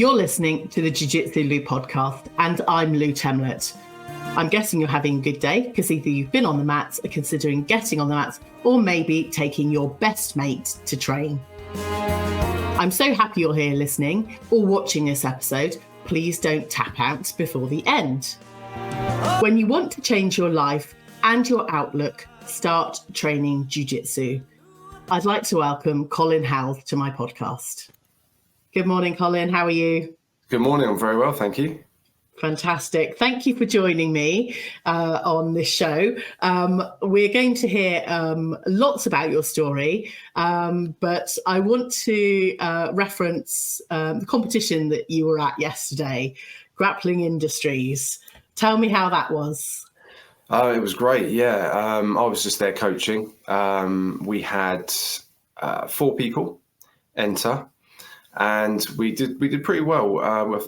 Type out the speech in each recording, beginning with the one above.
You're listening to the Jiu Jitsu Lou podcast, and I'm Lou Temlett. I'm guessing you're having a good day because either you've been on the mats, are considering getting on the mats, or maybe taking your best mate to train. I'm so happy you're here listening or watching this episode. Please don't tap out before the end. When you want to change your life and your outlook, start training jiu-jitsu. I'd like to welcome Colin Howells to my podcast. Good morning, Colin. How are you? Good morning. I'm very well, thank you. Fantastic. Thank you for joining me on this show. We're going to hear lots about your story, but I want to reference the competition that you were at yesterday, Grappling Industries. Tell me how that was. It was great, yeah. I was just there coaching. We had 4 people enter. And we did pretty well.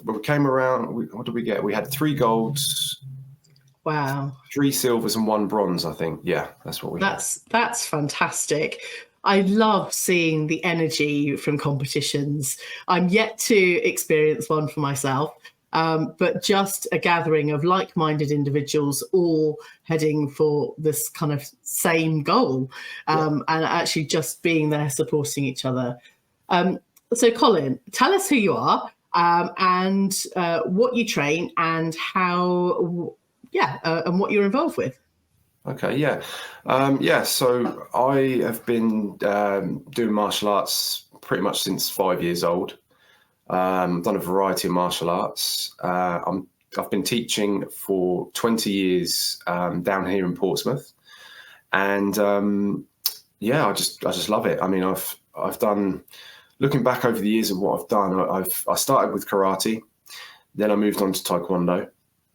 We came around. What did we get? We had 3 golds. Wow. 3 silvers and 1 bronze, I think. Yeah, that's what we had. That's fantastic. I love seeing the energy from competitions. I'm yet to experience one for myself, but just a gathering of like-minded individuals all heading for this kind of same goal, and actually just being there supporting each other. So, Colin, tell us who you are and what you train and how, and what you're involved with. Okay, yeah. So I have been doing martial arts pretty much since 5 years old. I've done a variety of martial arts. I've been teaching for 20 years down here in Portsmouth. And, I just love it. I mean, I've done... Looking back over the years of what I've done, I started with karate, then I moved on to taekwondo.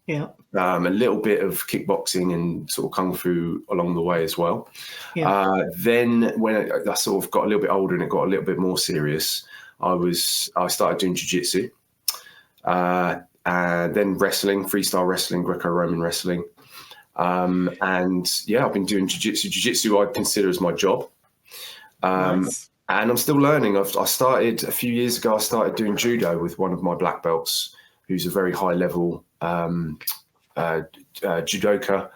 Yeah. A little bit of kickboxing and sort of kung fu along the way as well. Yeah. Then when I sort of got a little bit older and it got a little bit more serious, I started doing jiu-jitsu, and then wrestling, freestyle wrestling, Greco-Roman wrestling, and I've been doing jiu-jitsu. Jiu-jitsu I consider as my job. Nice. And I'm still learning. I started a few years ago. I started doing judo with one of my black belts, who's a very high level judoka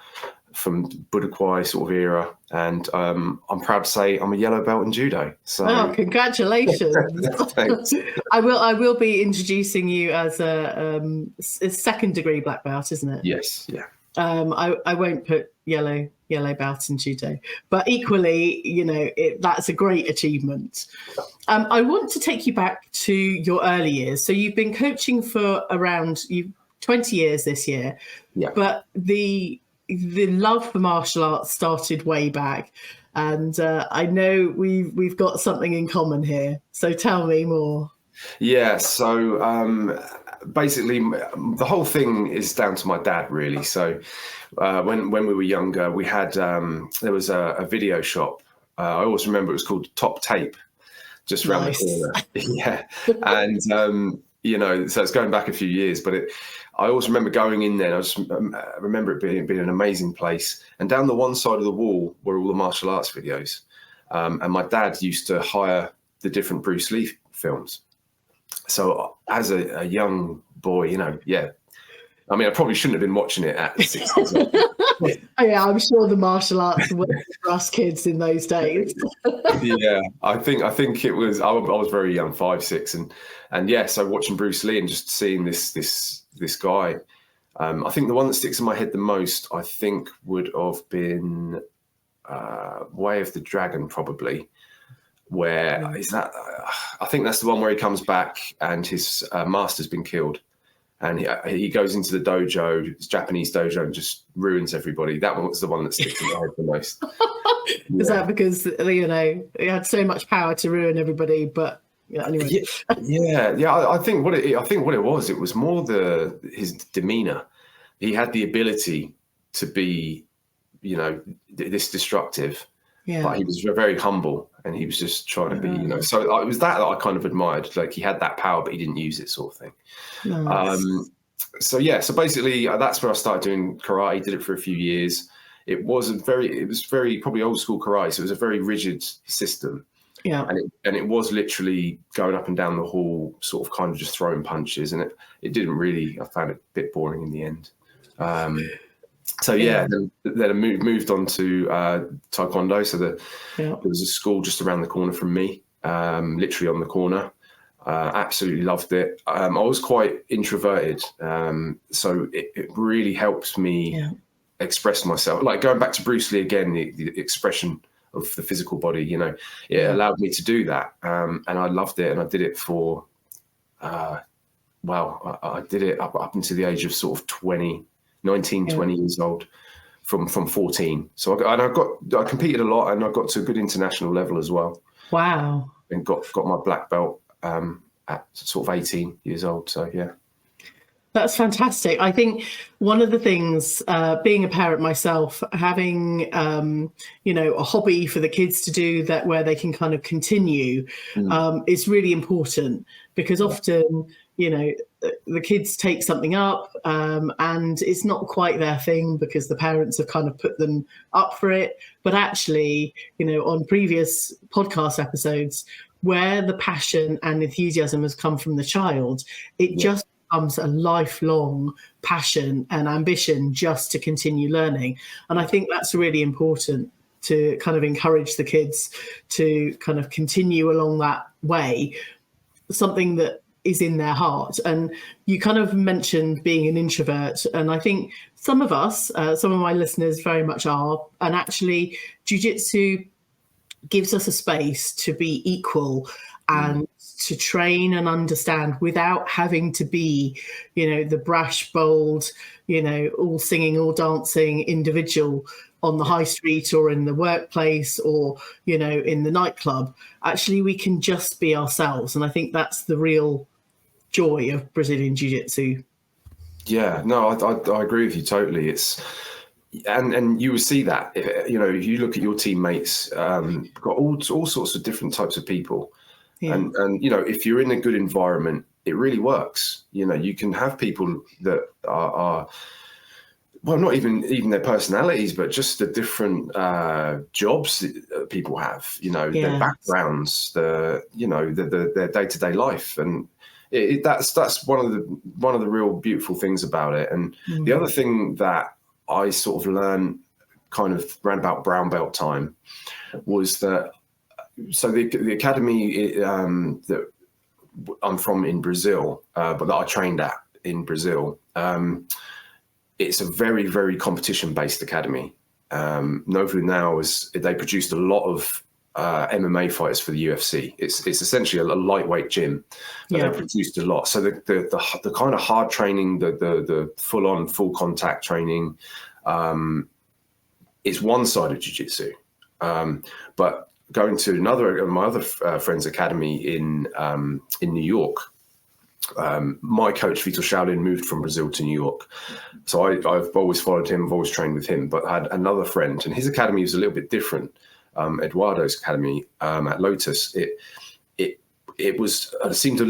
from Budokai sort of era. And I'm proud to say I'm a yellow belt in judo. So, congratulations! Thanks. I will be introducing you as a second degree black belt, isn't it? Yes. Yeah. I won't put yellow belt in judo, but equally, that's a great achievement. I want to take you back to your early years. So you've been coaching for around 20 years this year, but the love for martial arts started way back, and I know we've got something in common here. So tell me more. Yeah. So basically, the whole thing is down to my dad, really. So when we were younger, we had there was a video shop. I always remember it was called Top Tape, just around the corner. Yeah, and so it's going back a few years, but I always remember going in there. I just remember it being an amazing place. And down the one side of the wall were all the martial arts videos, and my dad used to hire the different Bruce Lee films. So as a young boy, I mean, I probably shouldn't have been watching it at 16. Yeah, I'm sure the martial arts were for us kids in those days. Yeah, I think it was. I was very young, 5, 6, and so watching Bruce Lee and just seeing this guy. I think the one that sticks in my head the most, I think, would have been Way of the Dragon, probably. Where is that? I think that's the one where he comes back and his master's been killed, and he goes into the dojo, his Japanese dojo, and just ruins everybody. That one was the one that sticks in my head the most. Is that because he had so much power to ruin everybody? But anyway. Yeah. I think what it was more his demeanor. He had the ability to be, this destructive. Yeah. But he was very humble, and he was just trying to be, So it was that I kind of admired. Like, he had that power, but he didn't use it, sort of thing. Nice. So basically that's where I started doing karate. Did it for a few years. It was very probably old school karate. So it was a very rigid system. Yeah. And it was literally going up and down the hall, sort of kind of just throwing punches, and it didn't really. I found it a bit boring in the end. So then I moved on to taekwondo. So there was a school just around the corner from me, literally on the corner. Absolutely loved it. I was quite introverted, so it really helped me express myself. Like going back to Bruce Lee again, the expression of the physical body, you know, it allowed me to do that, and I loved it. And I did it for, I did it up until the age of sort of 20 years old, from 14. So I competed a lot, and I got to a good international level as well. Wow. And got my black belt at sort of 18 years old. So yeah. That's fantastic. I think one of the things, being a parent myself, having a hobby for the kids to do that where they can kind of continue is really important, because often, you know, the kids take something up and it's not quite their thing because the parents have kind of put them up for it. But actually, you know, on previous podcast episodes, where the passion and enthusiasm has come from the child, it just becomes a lifelong passion and ambition just to continue learning. And I think that's really important, to kind of encourage the kids to kind of continue along that way, something that is in their heart. And you kind of mentioned being an introvert, and I think some of us, some of my listeners very much are, and actually jiu-jitsu gives us a space to be equal and to train and understand without having to be, you know, the brash, bold, you know, all singing, all dancing individual on the high street or in the workplace or, you know, in the nightclub. Actually, we can just be ourselves. And I think that's the real joy of Brazilian Jiu-Jitsu. Yeah, no, I agree with you totally. And you will see that, you know, if you look at your teammates, got all sorts of different types of people. Yeah. And, you know, if you're in a good environment, it really works. You know, you can have people that are well, not even their personalities, but just the different jobs that people have, you know, their backgrounds, their day-to-day life. And that's one of the real beautiful things about it. And the other thing that I sort of learned kind of around about brown belt time was that, so the academy that I'm from in Brazil, but that I trained at in Brazil, it's a very, very competition-based academy. Novu now they produced a lot of MMA fighters for the UFC. It's essentially a lightweight gym, but they produced a lot. So the kind of hard training, the full-on, full contact training, is one side of jiu-jitsu. But going to my other friend's academy in New York, my coach Vitor Shaolin moved from Brazil to New York, so I've always followed him. I've always trained with him. But I had another friend, and his academy was a little bit different. Eduardo's academy at Lotus, it was seemed a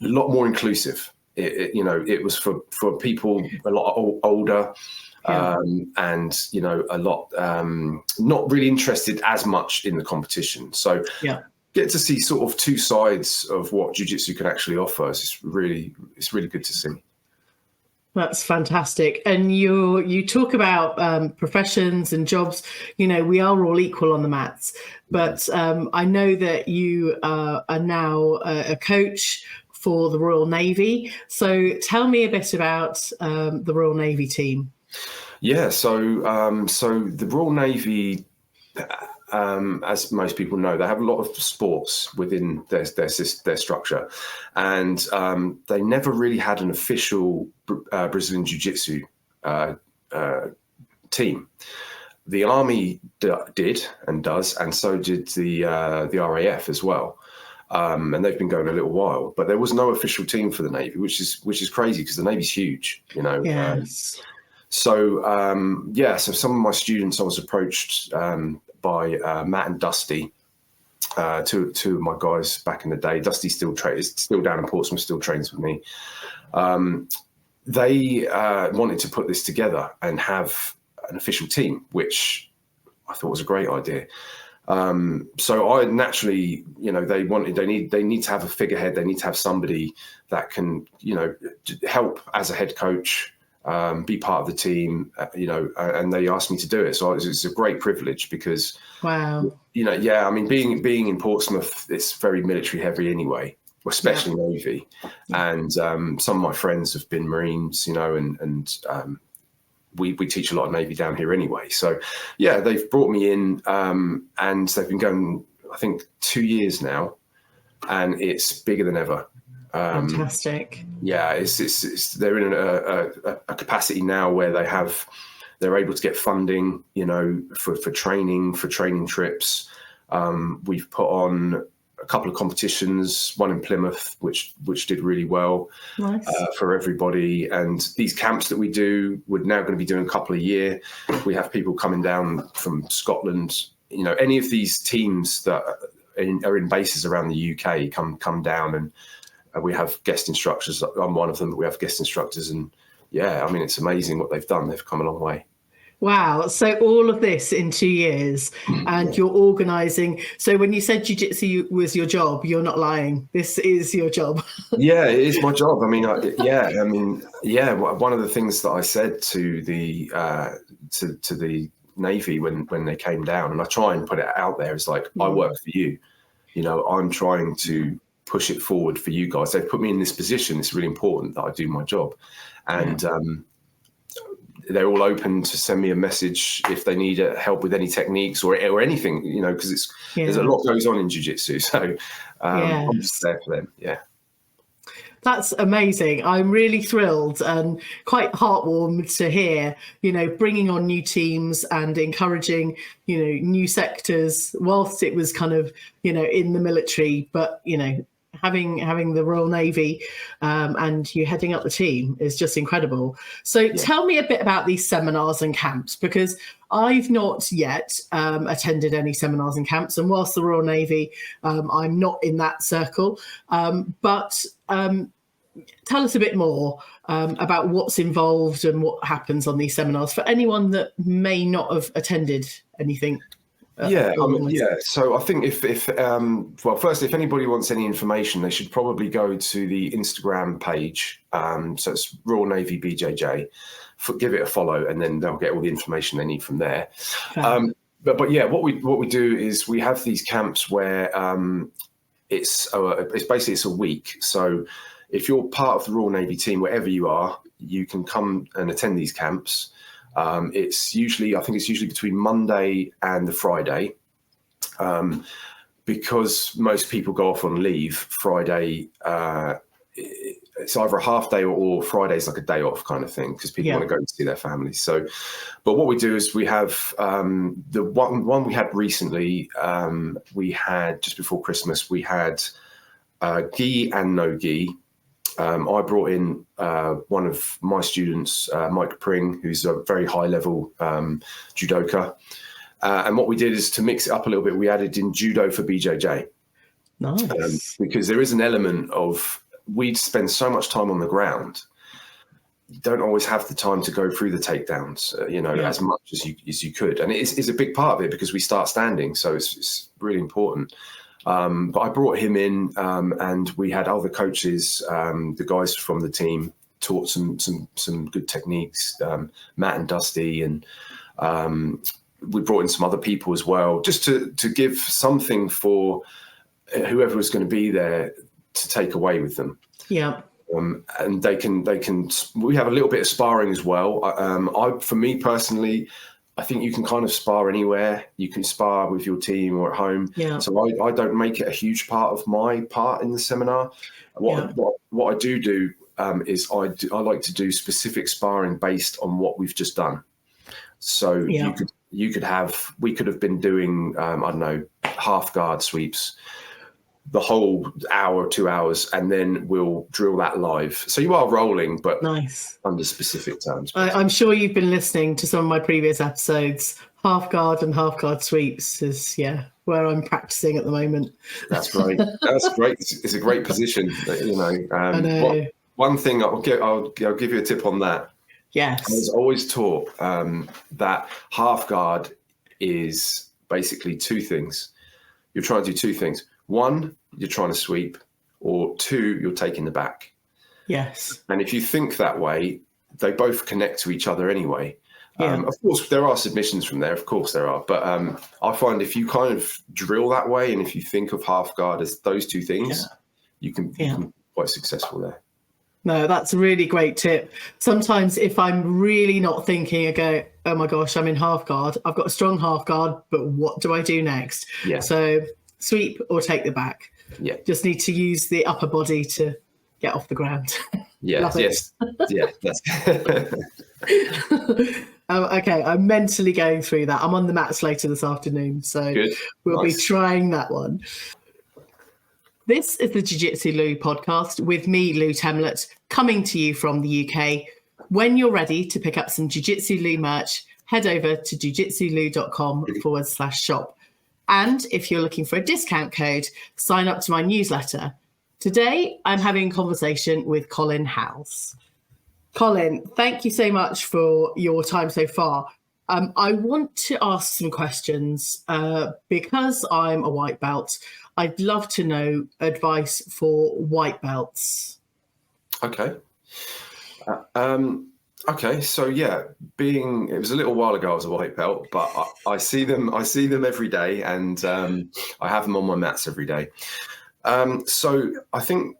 lot more inclusive. It was for people a lot older. And, you know, a lot not really interested as much in the competition. So get to see sort of two sides of what jiu-jitsu can actually offer. It's really good to see. That's fantastic. And you talk about professions and jobs. You know, we are all equal on the mats. But I know that you are now a coach for the Royal Navy. So tell me a bit about the Royal Navy team. Yeah, so the Royal Navy, as most people know, they have a lot of sports within their structure, and they never really had an official Brazilian Jiu-Jitsu team. The Army did and does, and so did the RAF as well. And they've been going a little while, but there was no official team for the Navy, which is crazy because the Navy's huge, you know. Yes. So some of my students, I was approached by Matt and Dusty, two of my guys back in the day. Dusty still down in Portsmouth, still trains with me. They wanted to put this together and have an official team, which I thought was a great idea. So I naturally, they need to have a figurehead. They need to have somebody that can, help as a head coach, be part of the team, and they asked me to do it. So it's a great privilege because, wow, I mean, being in Portsmouth, it's very military heavy anyway, especially Navy. And some of my friends have been Marines, and we teach a lot of Navy down here anyway. So, they've brought me in, and they've been going, I think, 2 years now, and it's bigger than ever. Fantastic. Yeah, it's they're in a capacity now where they're able to get funding, for training trips. We've put on a couple of competitions, one in Plymouth, which did really well. Nice. For everybody. And these camps that we do, we're now going to be doing a couple a year. We have people coming down from Scotland. Any of these teams that are in bases around the UK come down, and we have guest instructors. I'm one of them, but we have guest instructors. And I mean, it's amazing what they've done. They've come a long way. Wow. So all of this in 2 years, and you're organising. So when you said jiu-jitsu was your job, you're not lying. This is your job. Yeah, it is my job. I mean, one of the things that I said to the to the Navy when they came down, and I try and put it out there, is like, I work for you. I'm trying to push it forward for you guys. They've put me in this position. It's really important that I do my job. And they're all open to send me a message if they need help with any techniques or anything, because there's a lot goes on in jiu-jitsu. So I'm just there for them. Yeah. That's amazing. I'm really thrilled and quite heartwarmed to hear, bringing on new teams and encouraging, new sectors whilst it was kind of, in the military, but, having the Royal Navy and you heading up the team is just incredible. So tell me a bit about these seminars and camps, because I've not yet attended any seminars and camps. And whilst the Royal Navy, I'm not in that circle. But tell us a bit more about what's involved and what happens on these seminars for anyone that may not have attended anything. So I think if firstly, if anybody wants any information, they should probably go to the Instagram page. So it's Royal Navy BJJ. Give it a follow, and then they'll get all the information they need from there. Okay. But what we do is we have these camps where it's basically it's a week. So if you're part of the Royal Navy team, wherever you are, you can come and attend these camps. It's usually between Monday and the Friday, because most people go off on leave Friday. It's either a half day or Friday's like a day off kind of thing, because people want to go and see their families. So, but what we do is we have the one we had recently. We had just before Christmas. We had gi and no gi. I brought in one of my students, Mike Pring, who's a very high-level judoka. And what we did is to mix it up a little bit, we added in judo for BJJ. Nice. Because there is an element of, we spend so much time on the ground, you don't always have the time to go through the takedowns, as much as you could. And it's a big part of it because we start standing, so it's really important. But I brought him in, and we had other coaches, the guys from the team taught some good techniques, Matt and Dusty, and we brought in some other people as well, just to give something for whoever was going to be there to take away with them. Yeah. And we have a little bit of sparring as well. For me personally, I think you can kind of spar anywhere. You can spar with your team or at home. Yeah. So I don't make it a huge part of my part in the seminar. What I do is I like to do specific sparring based on what we've just done. So we could have been doing half guard sweeps the whole hour, 2 hours, and then we'll drill that live. So you are rolling, but nice under specific terms. I'm sure you've been listening to some of my previous episodes. Half guard and half guard sweeps is where I'm practicing at the moment. That's great. That's great. It's a great position. I know. One thing I'll give you a tip on that. Yes. I was always taught that half guard is basically two things. You're trying to do two things. One, you're trying to sweep, or two, you're taking the back. Yes. And if you think that way, they both connect to each other anyway. Yeah. Of course, there are submissions from there. Of course, there are. But I find if you kind of drill that way, and if you think of half guard as those two things, you can be quite successful there. No, that's a really great tip. Sometimes if I'm really not thinking, I go, oh my gosh, I'm in half guard. I've got a strong half guard, but what do I do next? Yeah. So sweep or take the back. Yeah. Just need to use the upper body to get off the ground. Yeah. Yes. Yeah. That's okay, I'm mentally going through that. I'm on the mats later this afternoon, so we'll be trying that one. This is the Jiu Jitsu Lou podcast with me, Lou Temlett, coming to you from the UK. When you're ready to pick up some Jiu Jitsu Lou merch, head over to jiujitsulou.com/shop. And if you're looking for a discount code, sign up to my newsletter. Today, I'm having a conversation with Colin Howells. Colin, thank you so much for your time so far. I want to ask some questions because I'm a white belt. I'd love to know advice for white belts. Okay. Okay. So yeah, it was a little while ago I was a white belt, but I see them every day, and I have them on my mats every day. So I think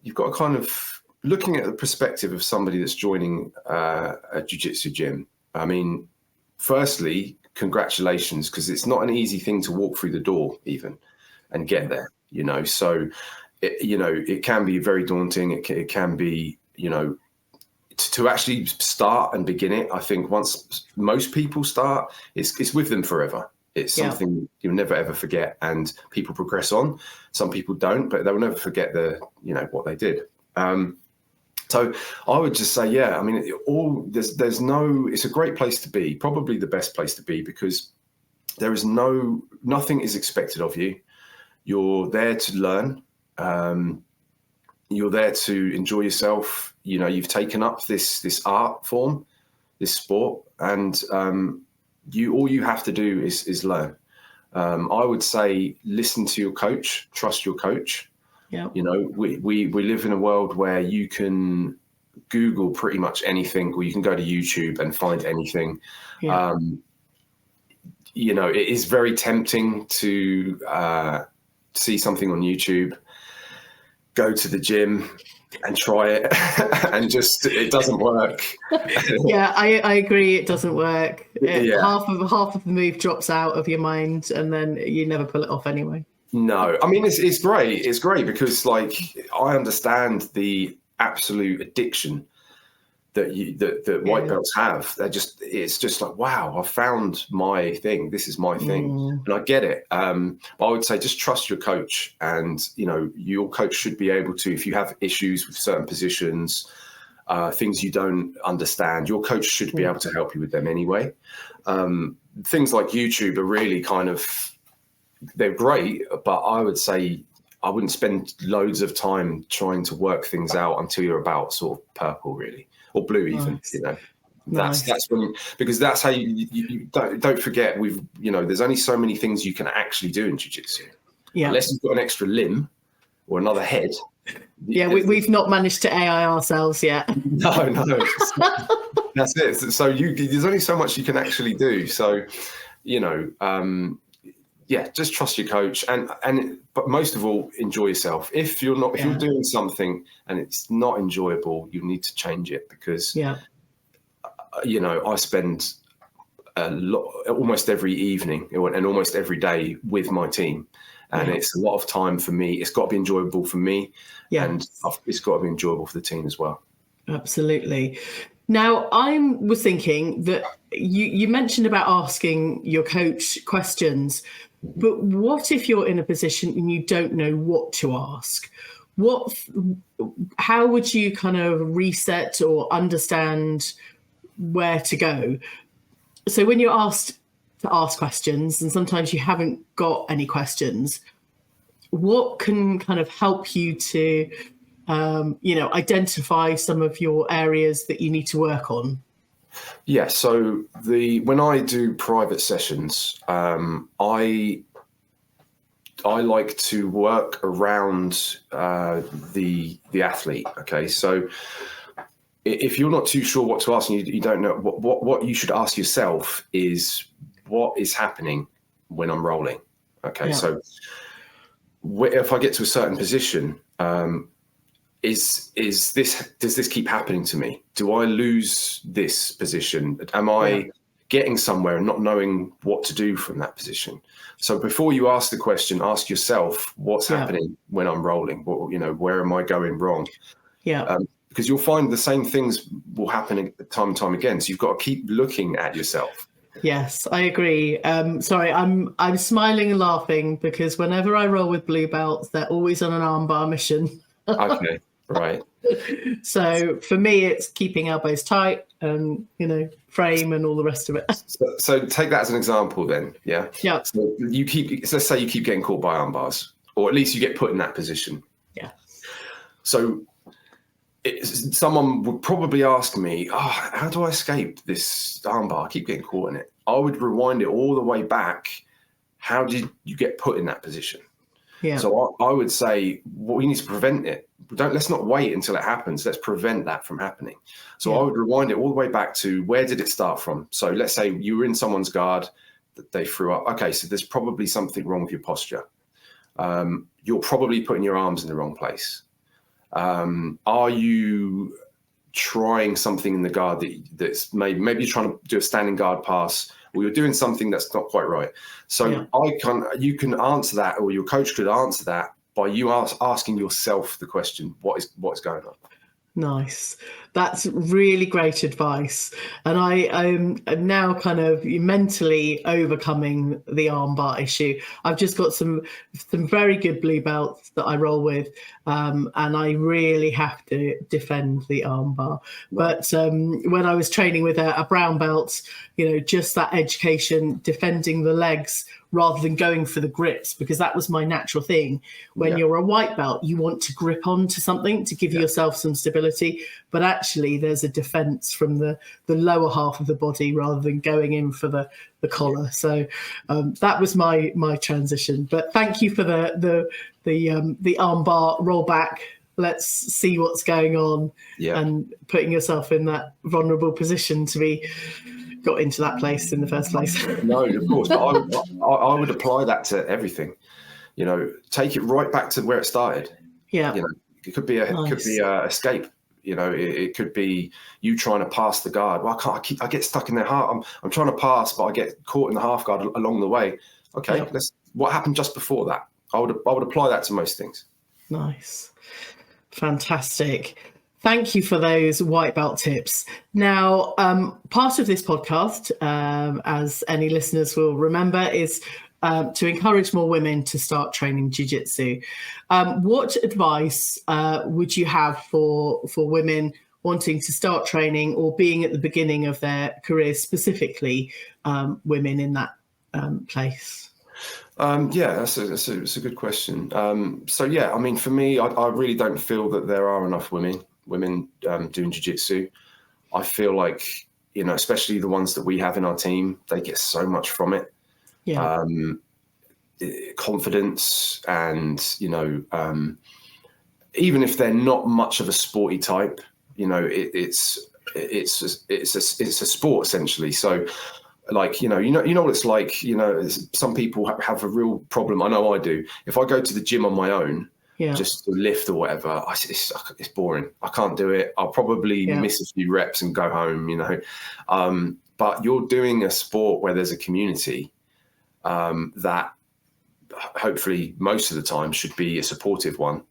you've got to kind of looking at the perspective of somebody that's joining a jiu-jitsu gym. I mean, firstly, congratulations, because it's not an easy thing to walk through the door even and get there, so it can be very daunting. It can be, to actually start and begin it. I think once most people start, it's with them forever. It's something you'll never ever forget, and people progress on. Some people don't, but they'll never forget what they did. So I would just say, I mean, it's a great place to be, probably the best place to be, because there is nothing is expected of you. You're there to learn. You're there to enjoy yourself. You've taken up this art form, this sport, and all you have to do is learn. I would say listen to your coach, trust your coach. Yeah. We live in a world where you can Google pretty much anything, or you can go to YouTube and find anything. Yeah. It is very tempting to see something on YouTube, go to the gym and try it, and it doesn't work. I agree. It doesn't work. Half of the move drops out of your mind, and then you never pull it off anyway. No, I mean, it's great. It's great because I understand the absolute addiction that white belts have. It's just like, wow, I found my thing. This is my thing. And I get it. But I would say just trust your coach, and, your coach should be able to, if you have issues with certain positions, things you don't understand, your coach should be able to help you with them anyway. Things like YouTube are really they're great, but I would say I wouldn't spend loads of time trying to work things out until you're about sort of purple, really, or blue even. Nice. That's when, because that's how you don't forget. There's only so many things you can actually do in jiu-jitsu. Yeah. Unless you've got an extra limb or another head. Yeah, we've not managed to AI ourselves yet. No. That's it. So there's only so much you can actually do. So, just trust your coach, but most of all, enjoy yourself. If you're doing something and it's not enjoyable, you need to change it, because I spend almost every evening and almost every day with my team, and it's a lot of time for me. It's got to be enjoyable for me, and it's got to be enjoyable for the team as well. Absolutely. Now, I was thinking that you mentioned about asking your coach questions, but what if you're in a position and you don't know what to ask? How would you kind of reset or understand where to go? So when you're asked to ask questions, and sometimes you haven't got any questions, what can kind of help you to identify some of your areas that you need to work on? Yeah. So when I do private sessions, I like to work around the athlete. Okay, so if you're not too sure what to ask and you don't know what you should ask yourself is what is happening when I'm rolling. Okay, so if I get to a certain position, does this keep happening to me? Do I lose this position? Am I getting somewhere and not knowing what to do from that position? So before you ask the question, ask yourself what's happening when I'm rolling. Where am I going wrong? Yeah. Because you'll find the same things will happen time and time again. So you've got to keep looking at yourself. Yes, I agree. Sorry, I'm smiling and laughing because whenever I roll with blue belts, they're always on an armbar mission. Okay, right. So for me, it's keeping elbows tight and, frame and all the rest of it. So take that as an example then, yeah? Yeah. So let's say you keep getting caught by arm bars, or at least you get put in that position. Yeah. So someone would probably ask me, how do I escape this arm bar? I keep getting caught in it. I would rewind it all the way back. How did you get put in that position? Yeah. So I would say, we need to prevent it. Let's not wait until it happens. Let's prevent that from happening. So I would rewind it all the way back to where did it start from? So let's say you were in someone's guard that they threw up. Okay, so there's probably something wrong with your posture. You're probably putting your arms in the wrong place. Are you trying something in the guard that's maybe you're trying to do a standing guard pass, or you're doing something that's not quite right? So you can answer that, or your coach could answer that by you asking yourself the question, what is going on? Nice. That's really great advice. And I'm now kind of mentally overcoming the armbar issue. I've just got some very good blue belts that I roll with, and I really have to defend the armbar. But when I was training with a brown belt, just that education, defending the legs rather than going for the grips, because that was my natural thing. When you're a white belt, you want to grip onto something to give yourself some stability, but actually there's a defense from the lower half of the body rather than going in for the collar. So that was my transition. But thank you for the armbar rollback. Let's see what's going on, and putting yourself in that vulnerable position to be got into that place in the first place. No, of course, but I would apply that to everything. Take it right back to where it started. Yeah, it could be a escape. It could be you trying to pass the guard. Well, I get stuck in their half. I'm trying to pass, but I get caught in the half guard along the way. Okay, what happened just before that? I would apply that to most things. Nice, fantastic. Thank you for those white belt tips. Now, part of this podcast, as any listeners will remember, is to encourage more women to start training jiu-jitsu. What advice would you have for women wanting to start training or being at the beginning of their careers, specifically women in that place? That's a good question. For me, I really don't feel that there are enough women doing jiu-jitsu. I feel like, especially the ones that we have in our team, they get so much from it. Confidence, and even if they're not much of a sporty type, it's a sport essentially. So like you know what it's like. Some people have a real problem. I know I do. If I go to the gym on my own, just to lift or whatever, it's boring. I can't do it. I'll probably miss a few reps and go home. But you're doing a sport where there's a community that hopefully most of the time should be a supportive one.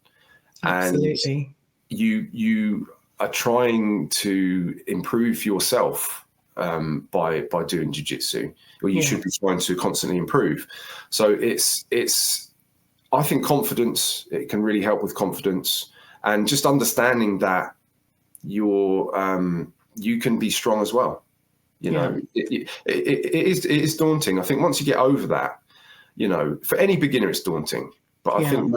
Absolutely. And you are trying to improve yourself by doing jiu-jitsu, or you should be trying to constantly improve. So I think confidence, it can really help with confidence, and just understanding that you can be strong as well. It is daunting. I think once you get over that, for any beginner, it's daunting. But I think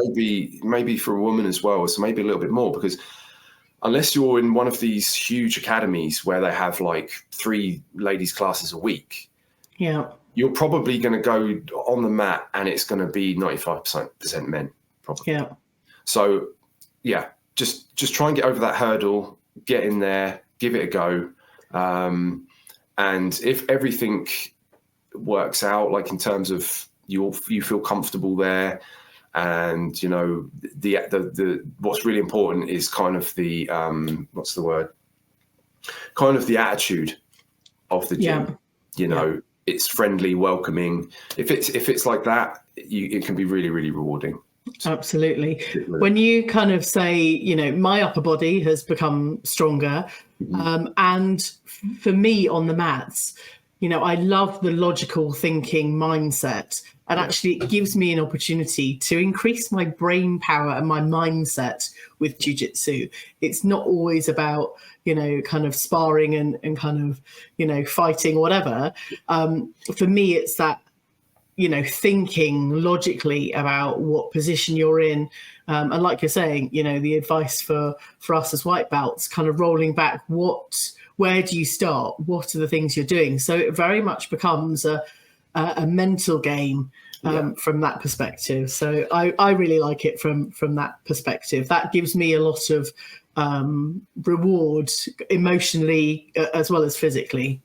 maybe for a woman as well, it's maybe a little bit more, because unless you're in one of these huge academies where they have like 3 ladies classes a week, you're probably going to go on the mat and it's going to be 95% men, probably. Yeah. So yeah, just try and get over that hurdle, get in there, give it a go. And if everything works out, like in terms of you feel comfortable there, and you know the what's really important is kind of the kind of the attitude of the gym. You know, it's friendly, welcoming. If it's like that, it can be really, really rewarding. Absolutely. When you kind of say, you know, my upper body has become stronger, and for me on the mats, you know, I love the logical thinking mindset, and actually it gives me an opportunity to increase my brain power and my mindset with jiu-jitsu. It's not always about, you know, kind of sparring and kind of, you know, fighting or whatever. For me, it's that, you know, thinking logically about what position you're in. And like you're saying, you know, the advice for us as white belts, kind of rolling back, where do you start? What are the things you're doing? So it very much becomes a mental game from that perspective. So I really like it from that perspective. That gives me a lot of reward emotionally as well as physically.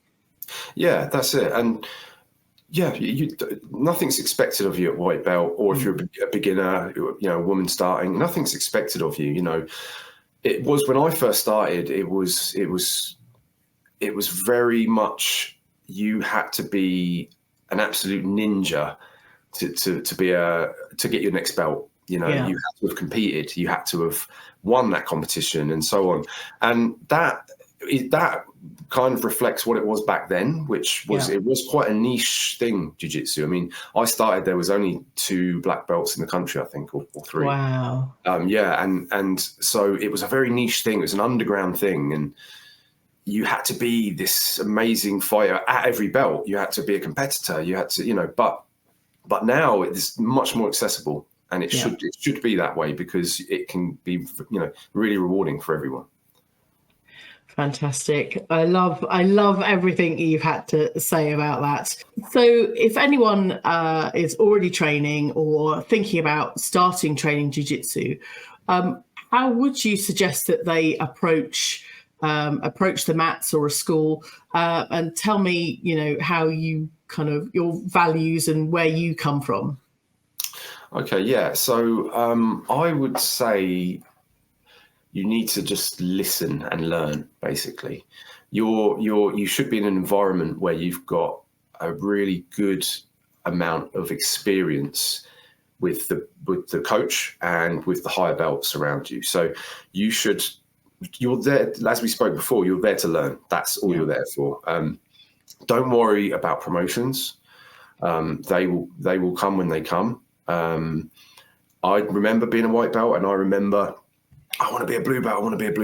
Yeah, that's it. And yeah, nothing's expected of you at white belt, or if you're a beginner, you know, a woman starting, nothing's expected of you. You know, it was when I first started, it was very much you had to be an absolute ninja to get your next belt. You know, you had to have competed, you had to have won that competition, and so on. And that kind of reflects what it was back then, which was it was quite a niche thing, jiu-jitsu. I mean, I started, there was only 2 black belts in the country, I think, or 3. Wow. And so it was a very niche thing. It was an underground thing, and you had to be this amazing fighter at every belt. You had to be a competitor. You had to, you know, but now it's much more accessible, and it should be that way, because it can be, you know, really rewarding for everyone. Fantastic. I love everything you've had to say about that. So if anyone is already training or thinking about starting training jiu-jitsu, how would you suggest that they approach the mats or a school? And tell me, you know, how you kind of, your values and where you come from. Okay, yeah. So I would say you need to just listen and learn, basically. You should be in an environment where you've got a really good amount of experience with the coach and with the higher belts around you. So you're there, as we spoke before, you're there to learn. That's all you're there for. Don't worry about promotions. They will come when they come. I remember being a white belt, and I remember, I want to be a blue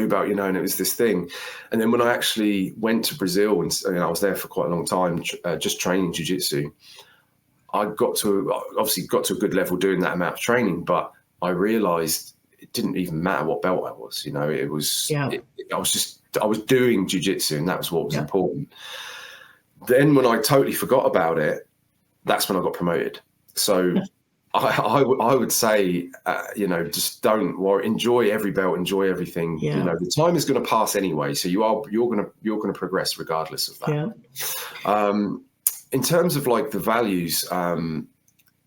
belt, you know, and it was this thing. And then when I actually went to Brazil, and I was there for quite a long time, just training jiu-jitsu, I got to a good level doing that amount of training, but I realized it didn't even matter what belt I was, you know, it was, I was doing jiu-jitsu, and that was what was important. Then when I totally forgot about it, that's when I got promoted. So I would say, you know, just don't worry. Enjoy every belt. Enjoy everything. You know, the time is going to pass anyway, so you're going to progress regardless of that. In terms of like the values,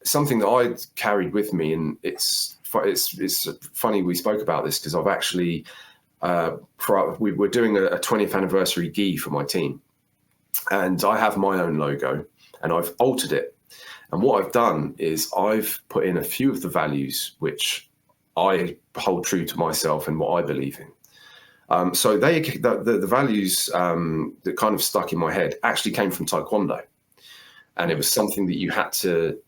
something that I carried with me, and it's funny we spoke about this, because I've actually we were doing a 20th anniversary gi for my team, and I have my own logo, and I've altered it. And what I've done is I've put in a few of the values which I hold true to myself and what I believe in. So the values that kind of stuck in my head actually came from Taekwondo, and it was something that you had to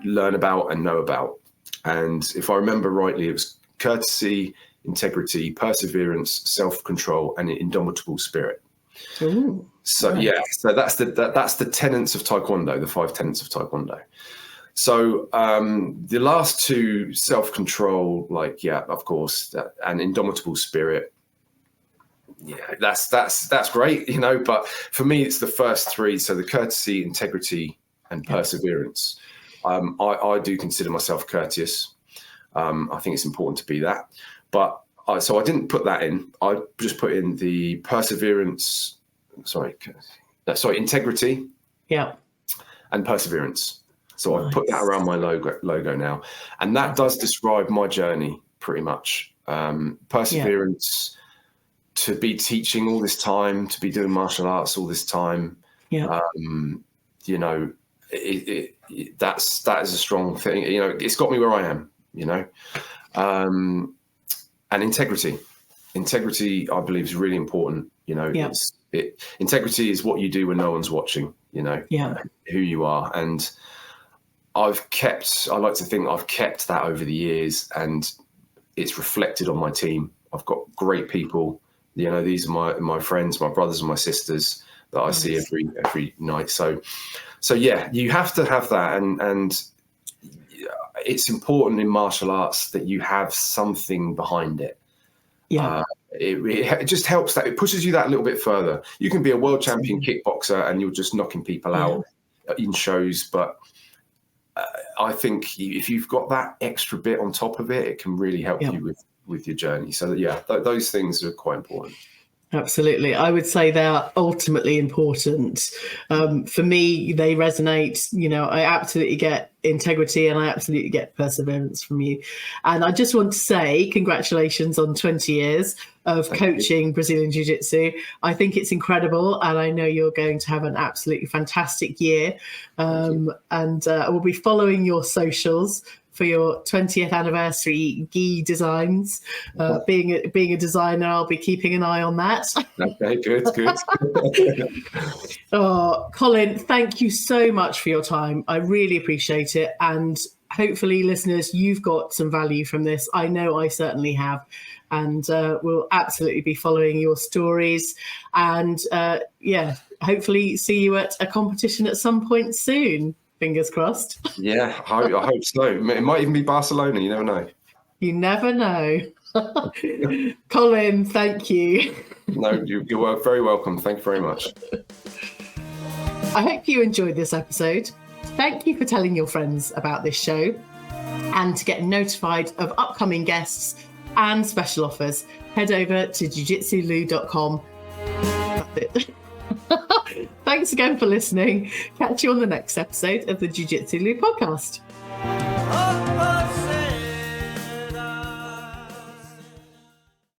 learn about and know about. And if I remember rightly, it was courtesy, integrity, perseverance, self-control, and an indomitable spirit. Ooh, so nice. So that's the tenets of Taekwondo, the 5 tenets of Taekwondo. So the last two, self-control, of course, and indomitable spirit. Yeah, that's great, but for me, it's the first three. So the courtesy, integrity, and perseverance. I do consider myself courteous. I think it's important to be that. But so I didn't put that in. I just put in the perseverance, integrity. Yeah. And perseverance. So I've put that around my logo now. And that does describe my journey pretty much. Perseverance, to be teaching all this time, to be doing martial arts all this time. Yeah. That is a strong thing. It's got me where I am, and integrity, I believe, is really important. Integrity is what you do when no one's watching, who you are. And I like to think I've kept that over the years, and it's reflected on my team. I've got great people, these are my friends, my brothers and my sisters that I see every night. So yeah, you have to have that. And it's important in martial arts that you have something behind it. Yeah. It just helps that it pushes you that little bit further. You can be a world champion kickboxer and you're just knocking people out in shows, but I think if you've got that extra bit on top of it, it can really help you with your journey. So yeah, those things are quite important. Absolutely. I would say they are ultimately important. For me, they resonate. I absolutely get integrity and I absolutely get perseverance from you. And I just want to say congratulations on 20 years of coaching Brazilian Jiu Jitsu. I think it's incredible. And I know you're going to have an absolutely fantastic year. And we'll be following your socials for your 20th anniversary gi designs. Being a designer, I'll be keeping an eye on that. Okay, good. Colin, thank you so much for your time. I really appreciate it. And hopefully, listeners, you've got some value from this. I know I certainly have. And we'll absolutely be following your stories. And hopefully see you at a competition at some point soon. Fingers crossed. Yeah, I hope so. It might even be Barcelona. You never know. You never know. Colin, thank you. No, you're very welcome. Thank you very much. I hope you enjoyed this episode. Thank you for telling your friends about this show. And to get notified of upcoming guests and special offers, head over to jujitsulu.com. That's it. Thanks again for listening. Catch you on the next episode of the Jiu Jitsu Lu podcast.